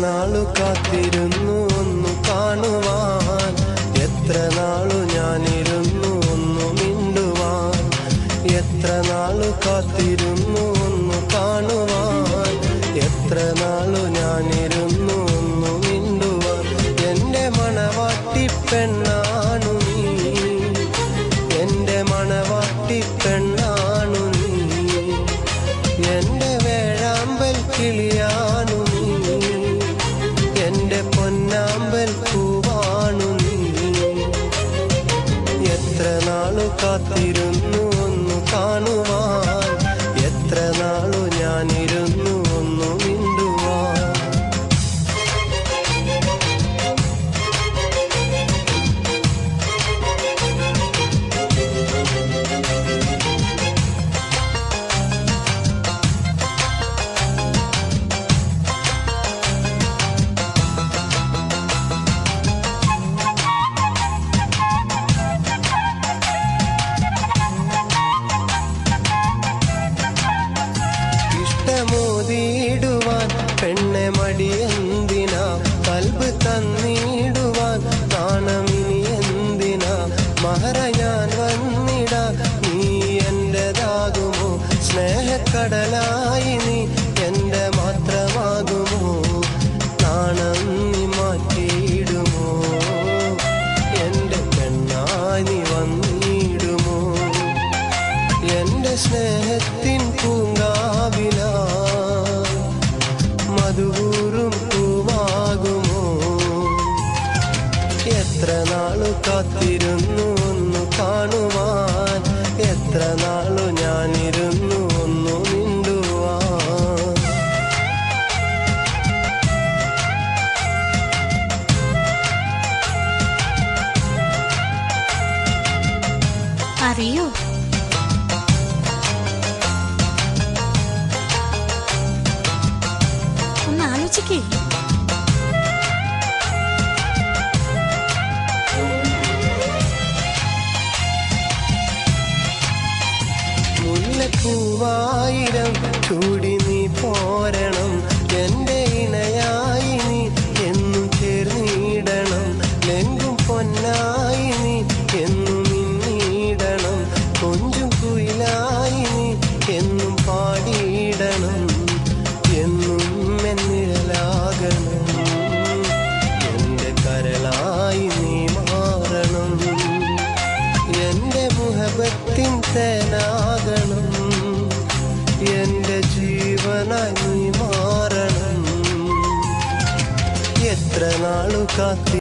നാളു കാത്തിരുന്നു ഒന്നു കാണുവാൻ, എത്ര നാളു ഞാനിരുന്നു ഒന്നു മിണ്ടുവാൻ. എത്ര നാളു കാത്തിരുന്നു ഒന്നു കാണുവാൻ, എത്ര നാളു ഞാനിരുന്നു ഒന്നു മിണ്ടുവാൻ. എന്റെ മണവാട്ടി പെണ്ണാണു നീ, എന്റെ മണവാട്ടി പെണ്ണാണു നീ, എന്റെ വേഴാമ്പൽ കിളിയാണു നീ, എന്റെ പൊന്നാമ്പൽ പൂവാണു നീ. എത്ര നാളു കാത്തിരുന്നു ഒന്നു കാണുവാൻ, എത്ര നാളു ഞാനിരുന്നു ഒന്നു മിണ്ടുവാൻ. മോതിടുവാൻ പെണ്ണെ മടിയെന്തിനാ, കൽബ് തന്നിടുവാൻ നാണമിനി എന്തിനാ. മഹറ ഞാൻ വന്നിടാ, നീ എന്റേതാകുമോ, സ്നേഹക്കടലായി നീ എന്റെ മാത്രമാകുമോ. നാണം നീ മാറ്റിയിടുമോ, എന്റെ പെണ്ണായി നീ വന്നിടുമോ. എന്റെ സ്നേഹത്തിൻ പൂങ്കാവില മധുകൂറും പൂവാകുമോ. എത്ര നാളു കാത്തിരുന്നു ഒന്നു കാണുവാൻ, എത്ര നാളു ഞാനിരുന്നു ഒന്നു മിണ്ടുവാൻ. അറിയോ ഒന്ന് ആലോചിക്കേ. മുല്ലപ്പൂവായിരം ചൂടി നീ പോരണം, എന്റെ ഇണയായി നീ എന്നും ചേർന്നിടണം. ലെങ്കും പൊന്നായി നീ എന്നും മിന്നിടണം, കൊഞ്ചും കുയിലായി നീ എന്നും പാടിയിടണം. എന്നും എന്നിഴലാകണം, എന്റെ കരളായി നീ മാറണം. എന്റെ മുഹബത്തിൻ തേനാകണം, എന്റെ ജീവനായി നീ മാറണം. എത്ര നാളു കാത്തി